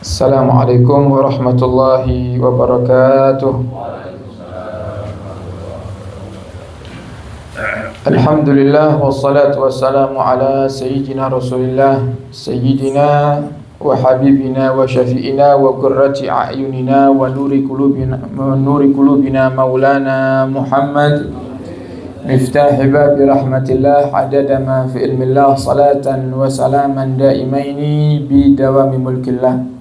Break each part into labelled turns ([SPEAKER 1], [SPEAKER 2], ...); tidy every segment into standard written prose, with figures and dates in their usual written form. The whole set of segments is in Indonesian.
[SPEAKER 1] Assalamualaikum warahmatullahi wabarakatuh. Alhamdulillah wassalatu wassalamu ala sayyidina Rasulillah sayyidina wa habibina wa syafi'ina wa qurrati a'yunina wa nuri qulubina maulana Muhammad miftah babi rahmatillah adada ma fi ilmillah salatan wa salaman daimaini bi dawami mulkillah.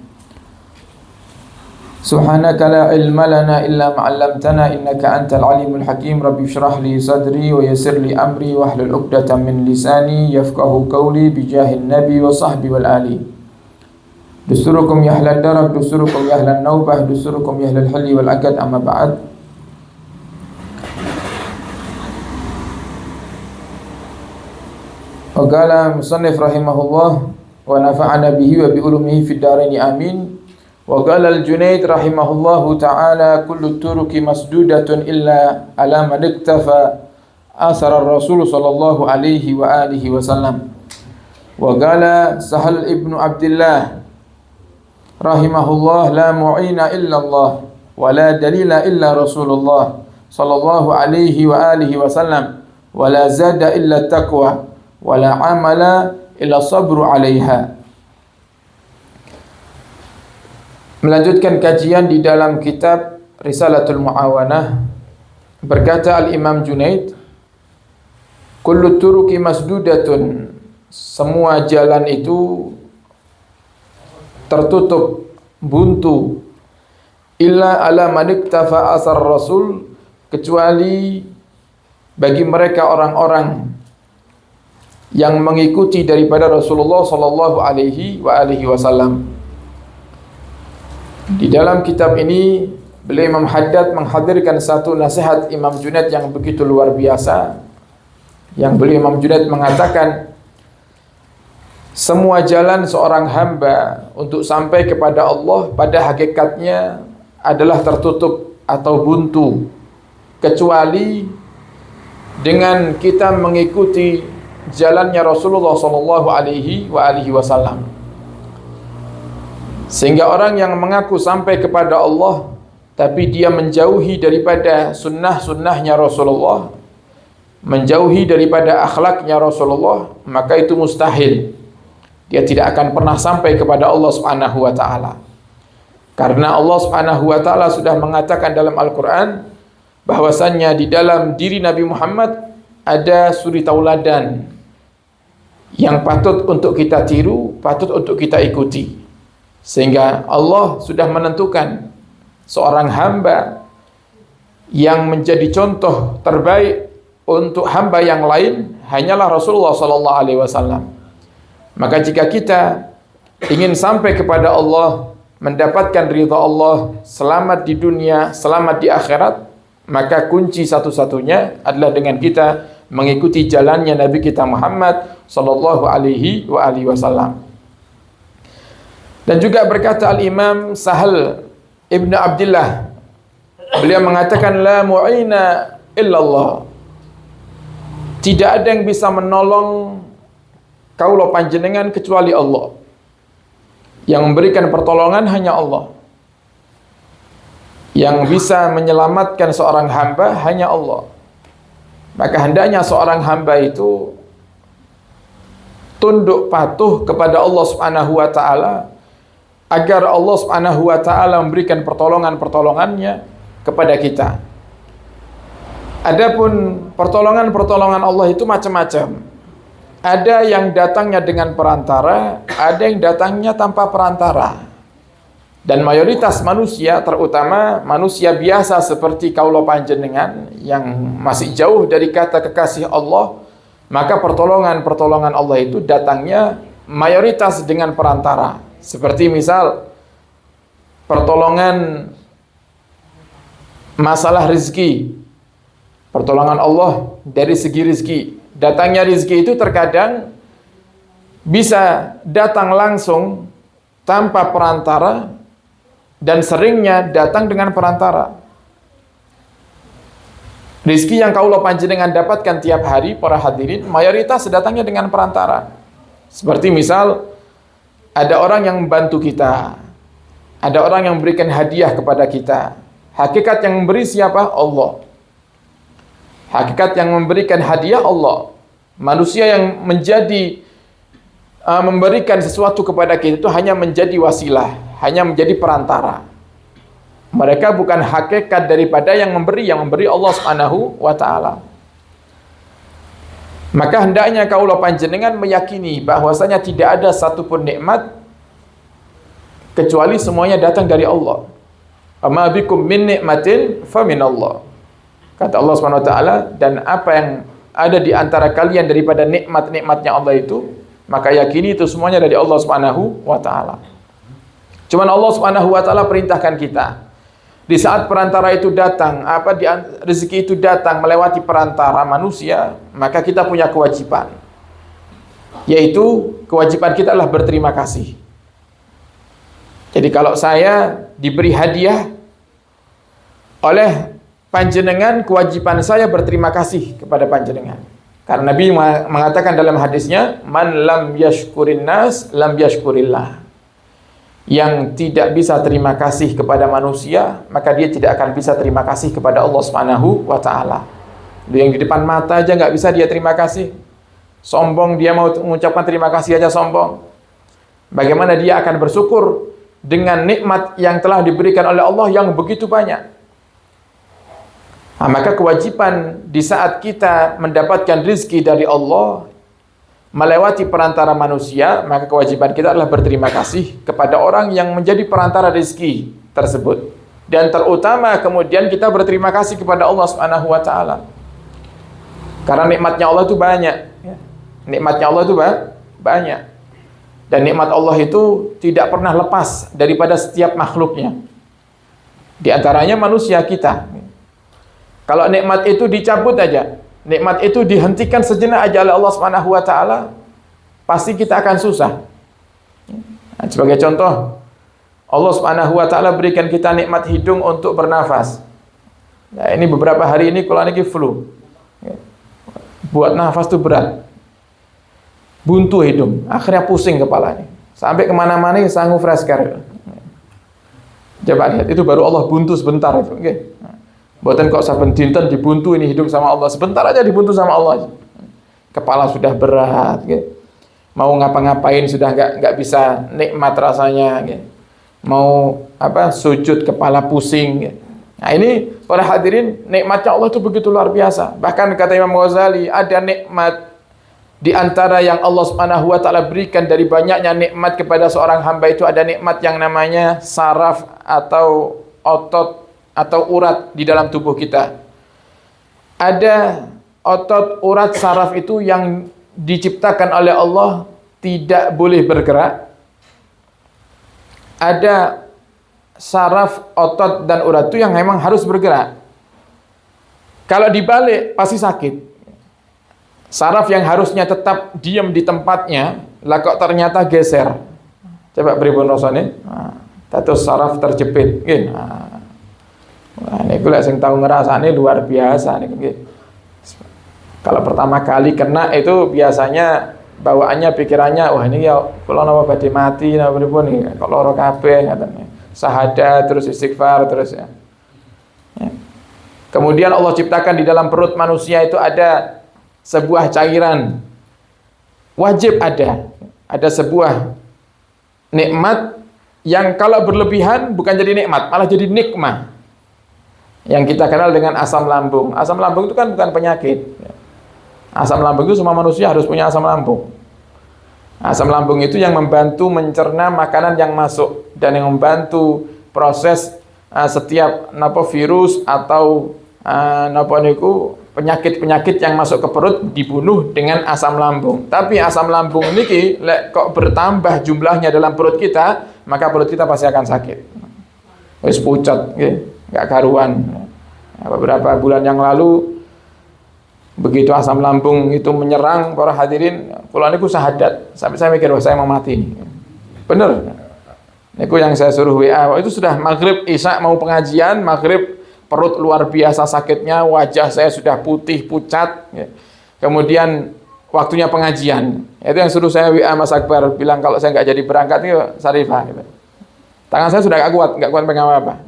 [SPEAKER 1] Subhanaka la ilma lana illa ma 'allamtana innaka antal alimul hakim. Rabbi shrah li sadri wa yassir li amri wahlul 'uqdatam min lisani yafqahu qawli bi jahin nabi wa sahbi wal ali. Dusurukum ya ahlad darab, dusurukum ya ahlan naubah, dusurukum ya ahlal halli wal aqd, amma ba'd. Wa qala musannif rahimahullah wa nafa'ana bihi wa bi ulumihi fid dharain amin. Wa qala al-Junayd rahimahullahu ta'ala kullu turuki masdudatun illa ala man iktafa athar ar-rasul sallallahu alaihi wa alihi wasallam. Wa qala Sahal ibnu Abdullah rahimahullah la mu'ina illa Allah wa la dalila illa Rasulullah sallallahu alaihi wa alihi wasallam wa la zada illa taqwa wa la amala illa sabru 'alaiha. Melanjutkan kajian di dalam kitab Risalatul Mu'awanah, berkata Al-Imam Junaid, kullu turuki masdudatun, semua jalan itu tertutup, buntu, illa ala man iktafa asar rasul, kecuali bagi mereka orang-orang yang mengikuti daripada Rasulullah sallallahu alaihi wasallam. Di dalam kitab ini beliau Imam Haddad menghadirkan satu nasihat Imam Junaid yang begitu luar biasa, yang beliau Imam Junaid mengatakan semua jalan seorang hamba untuk sampai kepada Allah pada hakikatnya adalah tertutup atau buntu, kecuali dengan kita mengikuti jalannya Rasulullah sallallahu alaihi wasallam. Sehingga orang yang mengaku sampai kepada Allah tapi dia menjauhi daripada sunnah-sunnahnya Rasulullah, menjauhi daripada akhlaknya Rasulullah, maka itu mustahil. Dia tidak akan pernah sampai kepada Allah Subhanahu wa taala. Karena Allah Subhanahu wa taala sudah mengatakan dalam Al-Qur'an bahwasannya di dalam diri Nabi Muhammad ada suri tauladan yang patut untuk kita tiru, patut untuk kita ikuti. Sehingga Allah sudah menentukan seorang hamba yang menjadi contoh terbaik untuk hamba yang lain hanyalah Rasulullah sallallahu alaihi wasallam. Maka jika kita ingin sampai kepada Allah, mendapatkan ridha Allah, selamat di dunia, selamat di akhirat, maka kunci satu-satunya adalah dengan kita mengikuti jalannya Nabi kita Muhammad sallallahu alaihi wasallam. Dan juga berkata Al-Imam Sahal ibnu Abdullah, beliau mengatakan la mu'ina illallah, tidak ada yang bisa menolong kaulo panjenengan kecuali Allah. Yang memberikan pertolongan hanya Allah. Yang bisa menyelamatkan seorang hamba hanya Allah. Maka hendaknya seorang hamba itu tunduk patuh kepada Allah Subhanahu wa taala, agar Allah Subhanahu wa taala memberikan pertolongan-pertolongannya kepada kita. Adapun pertolongan-pertolongan Allah itu macam-macam. Ada yang datangnya dengan perantara, ada yang datangnya tanpa perantara. Dan mayoritas manusia, terutama manusia biasa seperti kaulo panjenengan yang masih jauh dari kata kekasih Allah, maka pertolongan-pertolongan Allah itu datangnya mayoritas dengan perantara. Seperti misal pertolongan masalah rizki, pertolongan Allah dari segi rizki. Datangnya rizki itu terkadang bisa datang langsung tanpa perantara, dan seringnya datang dengan perantara. Rizki yang kaulo panjenengan dapatkan tiap hari, para hadirin, mayoritas datangnya dengan perantara. Seperti misal ada orang yang membantu kita, Ada orang yang memberikan hadiah kepada kita. Hakikat yang memberi siapa? Allah. Hakikat yang memberikan hadiah Allah. Manusia yang menjadi memberikan sesuatu kepada kita itu hanya menjadi wasilah, hanya menjadi perantara. Mereka bukan hakikat daripada yang memberi Allah Subhanahu wa taala. Maka hendaknya kaulah panjenengan meyakini bahwasanya tidak ada satupun nikmat kecuali semuanya datang dari Allah. Amma bikum min nikmatin fa min Allah. Kata Allah Subhanahu wa taala, dan apa yang ada di antara kalian daripada nikmat-nikmatnya Allah itu, maka yakini itu semuanya dari Allah Subhanahu wa taala. Cuman Allah Subhanahu wa taala perintahkan kita, di saat perantara itu datang, rezeki itu datang melewati perantara manusia, maka kita punya kewajiban. Yaitu kewajiban kita adalah berterima kasih. Jadi kalau saya diberi hadiah oleh panjenengan, kewajiban saya berterima kasih kepada panjenengan. Karena Nabi mengatakan dalam hadisnya, man lam yashkurin nas lam yashkurillah. Yang tidak bisa terima kasih kepada manusia, maka dia tidak akan bisa terima kasih kepada Allah Subhanahu wa taala. Yang di depan mata aja nggak bisa dia terima kasih. Sombong, dia mau mengucapkan terima kasih aja sombong. Bagaimana dia akan bersyukur dengan nikmat yang telah diberikan oleh Allah yang begitu banyak? Nah, maka kewajiban di saat kita mendapatkan rizki dari Allah melewati perantara manusia, maka kewajiban kita adalah berterima kasih kepada orang yang menjadi perantara rizki tersebut. Dan terutama kemudian kita berterima kasih kepada Allah Subhanahu wa taala. Karena nikmatnya Allah itu banyak. Nikmatnya Allah itu banyak. Dan nikmat Allah itu tidak pernah lepas daripada setiap makhluknya. Di antaranya manusia kita. Kalau nikmat itu dicabut aja, nikmat itu dihentikan sejenak aja oleh Allah Subhanahu wa taala, pasti kita akan susah. Nah, sebagai contoh, Allah Subhanahu wa taala berikan kita nikmat hidung untuk bernafas. Nah, ini beberapa hari ini kalau lagi flu. Buat nafas itu berat. Buntu hidung, akhirnya pusing kepalanya. Sampai kemana-mana sanggup fresh care. Coba lihat, itu baru Allah buntu sebentar itu. Okay. Buatan kok saben dinten dibuntu ini hidung sama Allah. Sebentar aja dibuntu sama Allah. Kepala sudah berat. Okay. Mau ngapa-ngapain sudah nggak bisa nikmat rasanya. Okay. Mau sujud kepala pusing. Okay. Nah ini para hadirin, nikmatnya Allah itu begitu luar biasa. Bahkan kata Imam Ghazali, ada nikmat di antara yang Allah Subhanahu wa taala berikan dari banyaknya nikmat kepada seorang hamba itu, ada nikmat yang namanya saraf atau otot atau urat di dalam tubuh kita. Ada otot, urat, saraf itu yang diciptakan oleh Allah tidak boleh bergerak. Ada saraf, otot dan urat itu yang memang harus bergerak. Kalau dibalik pasti sakit. Saraf yang harusnya tetap diam di tempatnya, lah kok ternyata geser. Coba pripun rasane? Dados saraf terjepit. Nggih. Nah, niku lek sing tau ngrasane luar biasa niku nggih. Kalau pertama kali kena itu biasanya bawaannya pikirannya, wah ini ya kula napa badhe mati napa pripun iki, kok lara kabeh katanya. Syahadat terus istighfar terus ya. Kemudian Allah ciptakan di dalam perut manusia itu ada sebuah cairan, wajib ada sebuah nikmat yang kalau berlebihan bukan jadi nikmat, malah jadi nikmah, yang kita kenal dengan asam lambung. Asam lambung itu kan bukan penyakit. Asam lambung itu semua manusia harus punya asam lambung. Asam lambung itu yang membantu mencerna makanan yang masuk dan yang membantu proses setiap virus atau penyakit-penyakit yang masuk ke perut dibunuh dengan asam lambung. Tapi asam lambung ini kok bertambah jumlahnya dalam perut kita, maka perut kita pasti akan sakit. Wis pucat, nggak karuan. Beberapa bulan yang lalu, begitu asam lambung itu menyerang para hadirin, kula niku syahadat. Sampai saya mikir, wah saya mau mati. Bener. Niku yang saya suruh WA, itu sudah maghrib, isya mau pengajian, maghrib perut luar biasa sakitnya, wajah saya sudah putih, pucat. Kemudian waktunya pengajian. Itu yang suruh saya WA Mas Akbar, bilang kalau saya nggak jadi berangkat, itu Sarifah. Gitu. Tangan saya sudah nggak kuat pegang apa.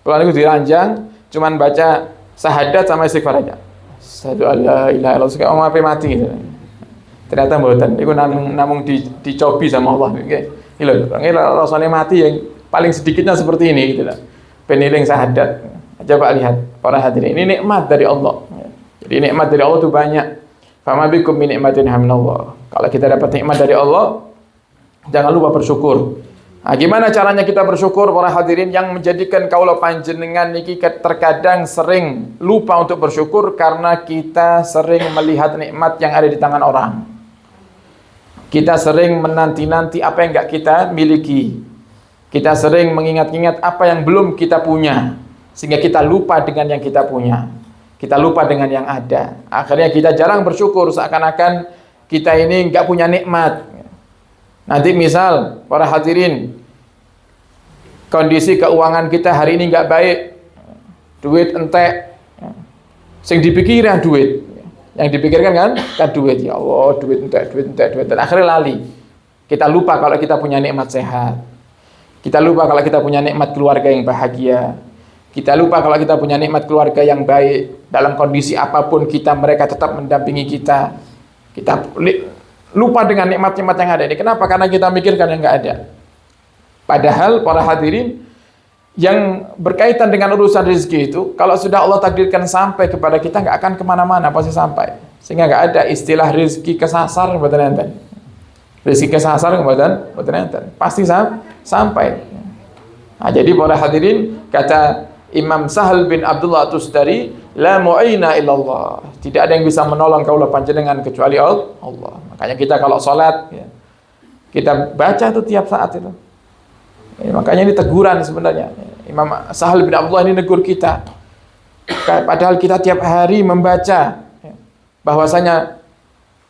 [SPEAKER 1] Kalau itu diranjang, cuman baca syahadat sama istighfar aja. Asyhadu an la ilaha illallah, sekarang mau mati gitu. Ternyata mboten, itu namung dicobi sama Allah. Ini loh, rasanya mati yang paling sedikitnya seperti ini gitu lah. Peniling syahadat. Coba lihat para hadirin, ini nikmat dari Allah. Jadi nikmat dari Allah itu banyak. Fama bikum min nikmatin hamdallah. Kalau kita dapat nikmat dari Allah, jangan lupa bersyukur. Nah, gimana caranya kita bersyukur para hadirin? Yang menjadikan kaula panjenengan niki terkadang sering lupa untuk bersyukur karena kita sering melihat nikmat yang ada di tangan orang. Kita sering menanti-nanti apa yang enggak kita miliki. Kita sering mengingat-ingat apa yang belum kita punya, sehingga kita lupa dengan yang kita punya. Kita lupa dengan yang ada. Akhirnya kita jarang bersyukur, seakan-akan kita ini enggak punya nikmat. Nanti misal para hadirin, kondisi keuangan kita hari ini enggak baik, duit entek, sing dipikirkan duit, yang dipikirkan kan duit. Ya Allah, duit entek, dan akhirnya lali. Kita lupa kalau kita punya nikmat sehat, kita lupa kalau kita punya nikmat keluarga yang bahagia, kita lupa kalau kita punya nikmat keluarga yang baik. Dalam kondisi apapun mereka tetap mendampingi kita. Kita lupa dengan nikmat-nikmat yang ada ini. Kenapa? Karena kita mikirkan yang enggak ada. Padahal para hadirin, yang berkaitan dengan urusan rezeki itu, kalau sudah Allah takdirkan sampai kepada kita, nggak akan kemana-mana, pasti sampai. Sehingga nggak ada istilah rezeki kesasar, mboten enten. Rezeki kesasar mboten enten. Pasti sampai. Nah, jadi para hadirin, kata Imam Sahal bin Abdullah Tustari, la mu'ina illallah. Tidak ada yang bisa menolong kaulah panjenengan kecuali Allah. Makanya kita kalau sholat, ya, kita baca itu tiap saat itu. Ya, makanya ini teguran sebenarnya. Imam Sahal bin Abdullah ini negur kita. Padahal kita tiap hari membaca bahwasanya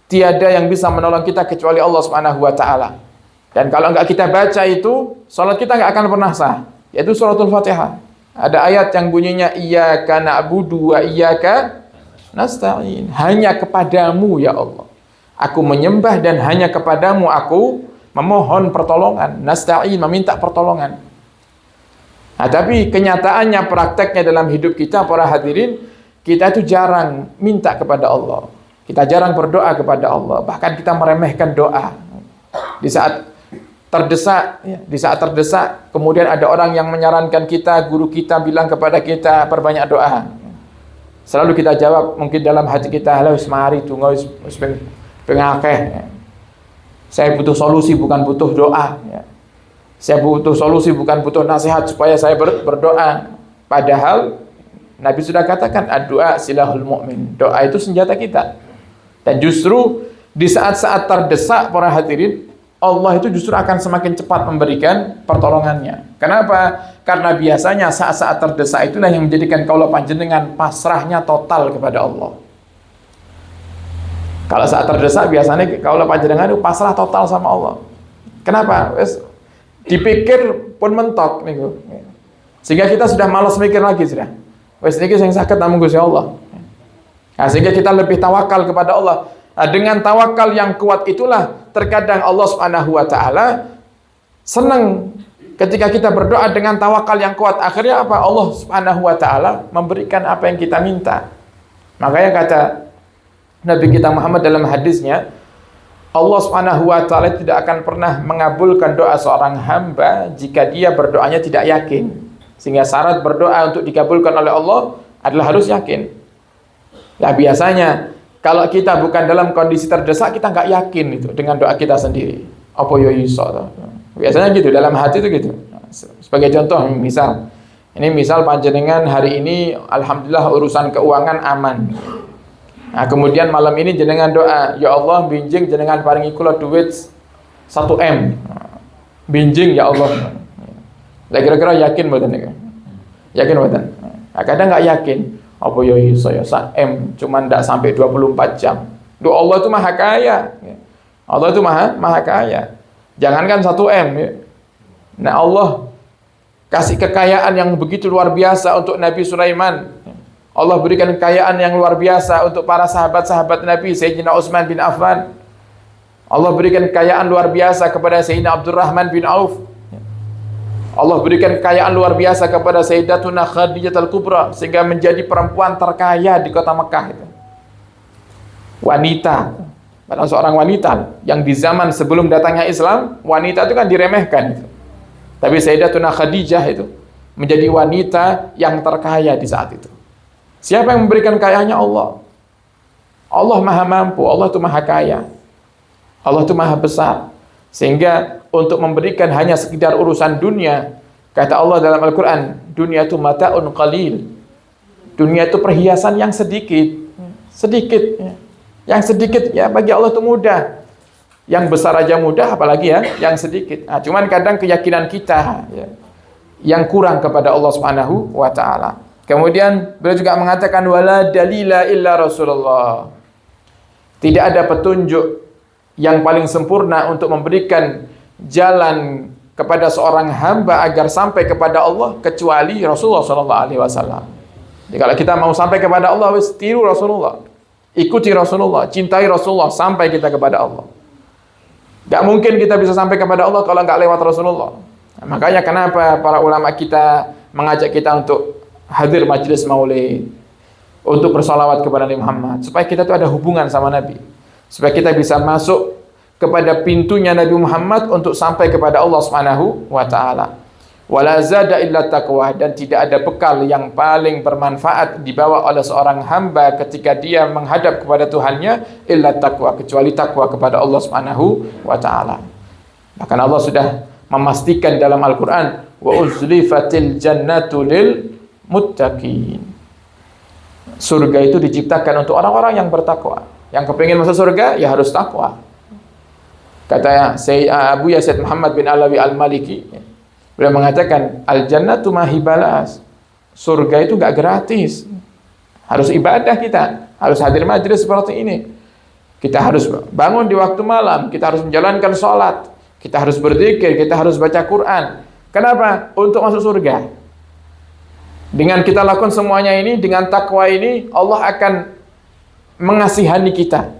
[SPEAKER 1] tiada yang bisa menolong kita kecuali Allah Subhanahu wa taala. Dan kalau enggak kita baca itu, salat kita enggak akan pernah sah. Yaitu suratul Fatihah. Ada ayat yang bunyinya iyyaka na'budu wa iyyaka nasta'in. Hanya kepadamu ya Allah aku menyembah dan hanya kepadamu aku memohon pertolongan. Nasta'in, meminta pertolongan. Nah, tapi kenyataannya, prakteknya dalam hidup kita para hadirin, kita itu jarang minta kepada Allah. Kita jarang berdoa kepada Allah. Bahkan kita meremehkan doa. Di saat terdesak, kemudian ada orang yang menyarankan kita, guru kita bilang kepada kita, perbanyak doa. Selalu kita jawab, mungkin dalam hati kita, halah mari tunggu pengakeh. Saya butuh solusi, bukan butuh doa. Saya butuh solusi, bukan butuh nasihat supaya saya berdoa. Padahal Nabi sudah katakan, ad-du'a silahul mu'min. Doa itu senjata kita. Dan justru di saat-saat terdesak para hadirin, Allah itu justru akan semakin cepat memberikan pertolongannya. Kenapa? Karena biasanya saat-saat terdesak itulah yang menjadikan kaulah panjenengan pasrahnya total kepada Allah. Kalau saat terdesak biasanya kaulah panjenengan itu pasrah total sama Allah. Kenapa? Dipikir pun mentok nih. Sehingga kita sudah malas mikir lagi sudah. Wes niki sing saged namung Gusti Allah. Nah, sehingga kita lebih tawakal kepada Allah. Nah, dengan tawakal yang kuat itulah terkadang Allah Subhanahu wa taala senang ketika kita berdoa dengan tawakal yang kuat. Akhirnya apa? Allah Subhanahu wa taala memberikan apa yang kita minta. Makanya kata Nabi kita Muhammad dalam hadisnya, Allah Subhanahu wa taala tidak akan pernah mengabulkan doa seorang hamba jika dia berdoanya tidak yakin. Sehingga syarat berdoa untuk dikabulkan oleh Allah adalah harus yakin. Nah, biasanya kalau kita bukan dalam kondisi terdesak, kita nggak yakin itu dengan doa kita sendiri. Apa yo iso? Biasanya gitu, dalam hati itu gitu. Sebagai contoh, misal panjenengan hari ini alhamdulillah urusan keuangan aman. Nah, kemudian malam ini jenengan doa, ya Allah binjing jenengan paringi kula duit 1M. Binjing ya Allah. Lah kira-kira yakin mboten niku? Yakin mboten? Nah, kadang nggak yakin. Apa ya iso ya 1M cuman ndak sampai 24 jam. Duh, Allah itu maha kaya. Allah itu maha kaya. Jangankan 1M ya. Nah, Allah kasih kekayaan yang begitu luar biasa untuk Nabi Sulaiman. Allah berikan kekayaan yang luar biasa untuk para sahabat-sahabat Nabi, Sayyidina Utsman bin Affan. Allah berikan kekayaan luar biasa kepada Sayyidina Abdurrahman bin Auf. Allah berikan kekayaan luar biasa kepada Sayyidatuna Khadijah Al-Kubra sehingga menjadi perempuan terkaya di kota Mekah itu. Wanita, padahal seorang wanita yang di zaman sebelum datangnya Islam, wanita itu kan diremehkan itu. Tapi Sayyidatuna Khadijah itu menjadi wanita yang terkaya di saat itu. Siapa yang memberikan kekayaannya? Allah. Allah Maha Mampu, Allah itu Maha Kaya. Allah itu Maha Besar. Sehingga untuk memberikan hanya sekedar urusan dunia, kata Allah dalam Al-Quran, dunia itu mata'un qalil. Dunia itu perhiasan yang sedikit. Sedikit. Yang sedikit ya bagi Allah itu mudah. Yang besar aja mudah, apalagi ya yang sedikit. Nah, cuman kadang keyakinan kita ya, yang kurang kepada Allah Subhanahu wa Ta'ala. Kemudian beliau juga mengatakan wala dalila illa Rasulullah. Tidak ada petunjuk yang paling sempurna untuk memberikan jalan kepada seorang hamba agar sampai kepada Allah kecuali Rasulullah SAW. Jadi kalau kita mau sampai kepada Allah, wis tiru Rasulullah, ikuti Rasulullah, cintai Rasulullah sampai kita kepada Allah. Gak mungkin kita bisa sampai kepada Allah kalau nggak lewat Rasulullah. Nah, makanya kenapa para ulama kita mengajak kita untuk hadir majelis maulid, untuk bersalawat kepada Nabi Muhammad, supaya kita tuh ada hubungan sama Nabi, supaya kita bisa masuk kepada pintunya Nabi Muhammad untuk sampai kepada Allah Subhanahu wa Ta'ala. Wala zada illa taqwa, dan tidak ada bekal yang paling bermanfaat dibawa oleh seorang hamba ketika dia menghadap kepada Tuhannya illa taqwa, kecuali takwa kepada Allah Subhanahu wa Ta'ala. Bahkan Allah sudah memastikan dalam Al-Quran, wa uzlifatil jannatu lil muttaqin. Surga itu diciptakan untuk orang-orang yang bertakwa. Yang kepingin masuk surga ya harus takwa. Kata Abu Yazid Muhammad bin Alawi Al-Maliki, beliau mengatakan al-jannatu mahibalas. Surga itu gak gratis. Harus ibadah kita, harus hadir majelis seperti ini. Kita harus bangun di waktu malam, kita harus menjalankan sholat, kita harus berzikir, kita harus baca Quran. Kenapa? Untuk masuk surga. Dengan kita lakukan semuanya ini, dengan takwa ini, Allah akan mengasihani kita.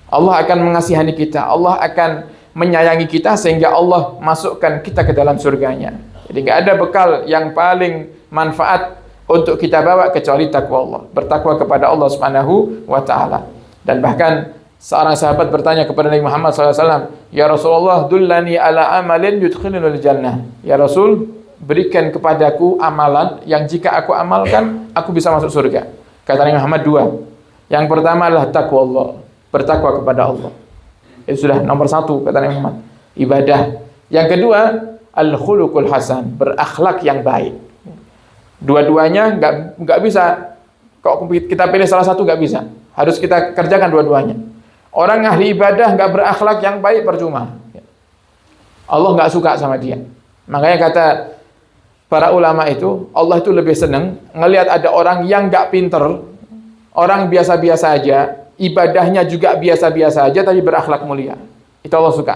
[SPEAKER 1] Allah akan mengasihani kita. Allah akan menyayangi kita sehingga Allah masukkan kita ke dalam surganya. Jadi nggak ada bekal yang paling manfaat untuk kita bawa kecuali takwa Allah. Bertakwa kepada Allah Subhanahu wa Ta'ala. Dan bahkan seorang sahabat bertanya kepada Nabi Muhammad SAW, ya Rasulullah, dullani ala amalin yudkhilunil jannah. Ya Rasul, berikan kepadaku amalan yang jika aku amalkan, aku bisa masuk surga. Kata Nabi Muhammad dua. Yang pertama adalah takwa Allah, bertakwa kepada Allah. Itu sudah nomor satu, kata Nabi Muhammad. Ibadah. Yang kedua, al-khuluqul hasan, berakhlak yang baik. Dua-duanya nggak bisa. Kalau kita pilih salah satu nggak bisa. Harus kita kerjakan dua-duanya. Orang ahli ibadah nggak berakhlak yang baik percuma. Allah nggak suka sama dia. Makanya kata para ulama itu, Allah itu lebih senang ngelihat ada orang yang nggak pinter, orang biasa-biasa aja, ibadahnya juga biasa-biasa aja, tapi berakhlak mulia. Itu Allah suka.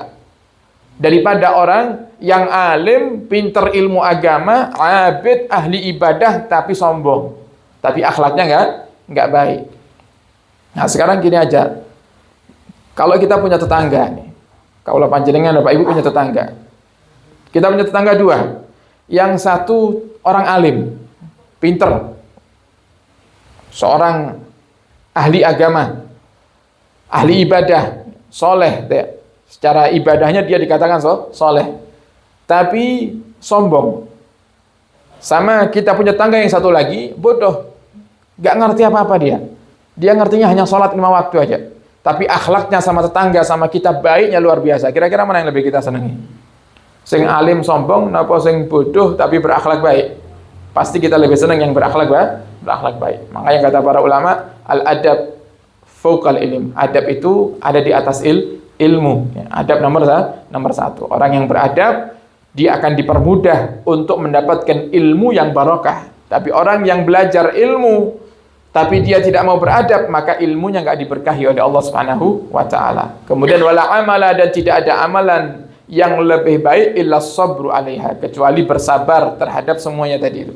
[SPEAKER 1] Daripada orang yang alim, pinter ilmu agama, abid, ahli ibadah, tapi sombong, tapi akhlaknya nggak baik. Nah sekarang gini aja, kalau kita punya tetangga nih, kalau panjenengan Bapak Ibu punya tetangga, kita punya tetangga dua. Yang satu orang alim, pinter, seorang ahli agama, ahli ibadah, soleh. Secara ibadahnya dia dikatakan soleh, tapi sombong. Sama kita punya tetangga yang satu lagi, bodoh, gak ngerti apa-apa dia. Dia ngertinya hanya sholat 5 waktu aja. Tapi akhlaknya sama tetangga, sama kita baiknya luar biasa. Kira-kira mana yang lebih kita senangi? Sing alim sombong, napa sing bodoh tapi berakhlak baik? Pasti kita lebih senang yang berakhlak baik. Makanya kata para ulama, al-adab fauqal ilm. Adab itu ada di atas ilmu. Adab nomor satu. Orang yang beradab, dia akan dipermudah untuk mendapatkan ilmu yang barokah. Tapi orang yang belajar ilmu, tapi dia tidak mau beradab, maka ilmunya nggak diberkahi oleh Allah Subhanahu wa Ta'ala. Kemudian wala amala, dan tidak ada amalan yang lebih baik illa sabru alaiha, kecuali bersabar terhadap semuanya tadi itu.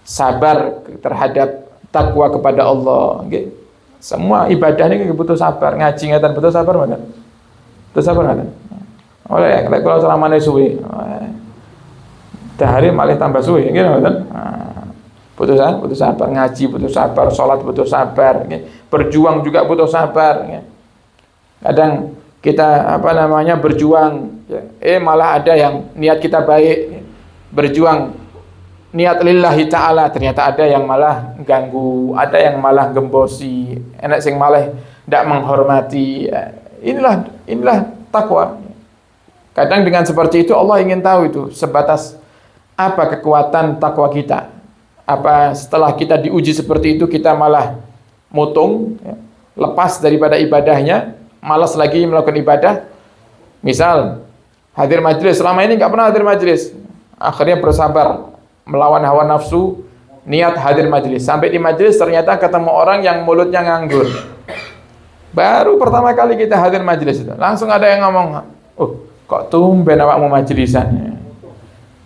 [SPEAKER 1] Sabar terhadap takwa kepada Allah. Okay. Semua ibadah ini butuh sabar. Ngaji ngatan butuh sabar mana? Butuh sabar ngatan. Oleh kalau selama suwe. Hari malah tambah suwe, gitu kan? Butuh sabar, ngaji butuh sabar, sholat butuh sabar, berjuang juga butuh sabar. Kadang kita berjuang, malah ada yang niat kita baik, berjuang niat lillahi ta'ala, ternyata ada yang malah ganggu, ada yang malah gembosi, enak sing malah tidak menghormati. Inilah takwa. Kadang dengan seperti itu Allah ingin tahu itu sebatas apa kekuatan takwa kita. Apa setelah kita diuji seperti itu kita malah mutung, lepas daripada ibadahnya, malas lagi melakukan ibadah. Misal hadir majlis, selama ini nggak pernah hadir majlis, akhirnya bersabar melawan hawa nafsu, niat hadir majlis. Sampai di majlis ternyata ketemu orang yang mulutnya nganggur. Baru pertama kali kita hadir majlis itu, langsung ada yang ngomong, kok tumben awakmu majlisan?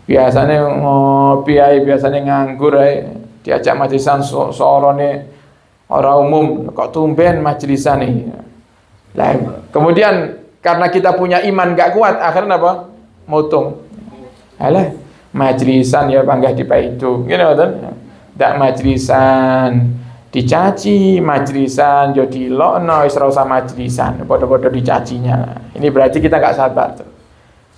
[SPEAKER 1] Biasanya ngopi ae, biasanya nganggur ae, diajak majlisan sorone orang umum, kok tumben majlisan nih. Lah, kemudian karena kita punya iman gak kuat, akhirnya apa? Mutung. Alah, majlisan ya bangga di itu. Gini betul? Ndak majlisan dicaci, majlisan yo dilokno, wis ora usah majlisan, padha-padha dicacinya. Ini berarti kita gak sabar tuh.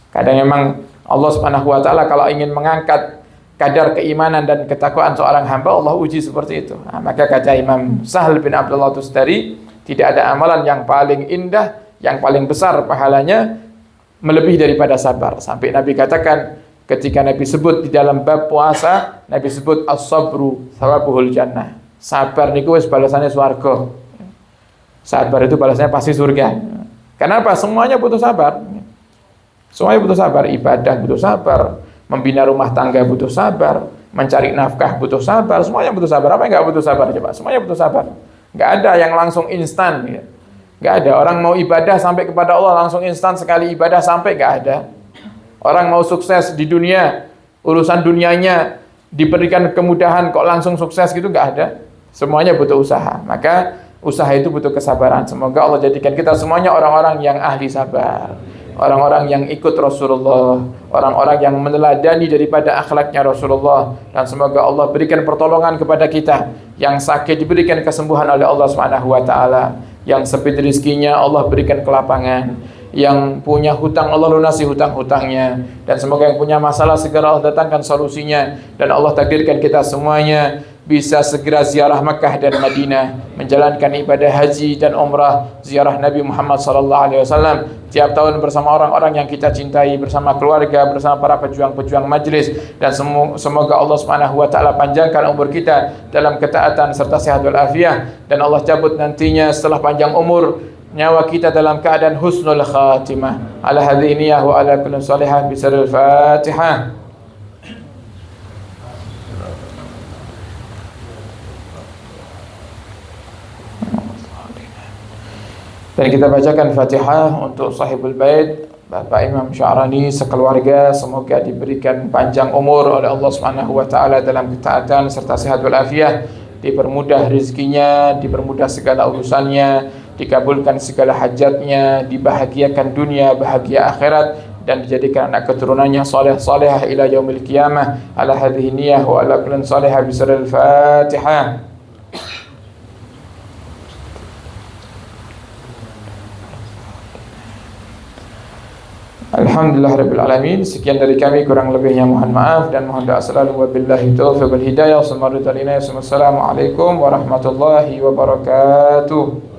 [SPEAKER 1] Kadang memang Allah Subhanahu wa taala kalau ingin mengangkat kadar keimanan dan ketakwaan seorang hamba, Allah uji seperti itu. Maka kata Imam Sahal bin Abdullah Tustari, tidak ada amalan yang paling indah, yang paling besar pahalanya melebihi daripada sabar. Sampai Nabi katakan, ketika Nabi sebut di dalam bab puasa, Nabi sebut as-sabru thawabuhul jannah. Sabar niku wis balasannya swarga. Sabar itu balasannya pasti surga. Kenapa? Semuanya butuh sabar. Semuanya butuh sabar, ibadah butuh sabar, membina rumah tangga butuh sabar, mencari nafkah butuh sabar, semuanya butuh sabar. Apa yang nggak butuh sabar coba? Semuanya butuh sabar. Nggak ada yang langsung instan. Ya. Nggak ada. Orang mau ibadah sampai kepada Allah langsung instan sekali ibadah sampai, nggak ada. Orang mau sukses di dunia, urusan dunianya diberikan kemudahan kok langsung sukses gitu, nggak ada. Semuanya butuh usaha. Maka usaha itu butuh kesabaran. Semoga Allah jadikan kita semuanya orang-orang yang ahli sabar. Orang-orang yang ikut Rasulullah, orang-orang yang meneladani daripada akhlaknya Rasulullah, dan semoga Allah berikan pertolongan kepada kita. Yang sakit diberikan kesembuhan oleh Allah Subhanahu wa taala, yang sempit rezekinya Allah berikan kelapangan, yang punya hutang Allah lunasi hutang-hutangnya, dan semoga yang punya masalah segera Allah datangkan solusinya, dan Allah takdirkan kita semuanya bisa segera ziarah Makkah dan Madinah, menjalankan ibadah haji dan umrah, ziarah Nabi Muhammad SAW tiap tahun bersama orang-orang yang kita cintai, bersama keluarga, bersama para pejuang-pejuang majlis, dan semoga Allah Subhanahu wa taala panjangkan umur kita dalam ketaatan serta sehat walafiat, dan Allah cabut nantinya setelah panjang umur nyawa kita dalam keadaan husnul khatimah. Ala hadhihi niyyah wa ala kulli salihah bi sirril Fatihah. Dan kita bacakan Fatihah untuk sahibul bait Bapak Imam Sya'rani sekeluarga, semoga diberikan panjang umur oleh Allah Subhanahu wa taala dalam ketaatan serta sehat walafiat, dipermudah rezekinya, dipermudah segala urusannya, dikabulkan segala hajatnya, dibahagiakan dunia, bahagia akhirat, dan dijadikan anak keturunannya saleh-salehah ila yaumil qiyamah. Ala hadhihi niyyah wa ala kulli salihah bi sirril Fatihah. Alhamdulillahirabbil alamin. Sekian dari kami, kurang lebihnya mohon maaf dan mohon doa selalu. Wabillahi taufiq wal hidayah. Wassalamualaikum warahmatullahi wabarakatuh.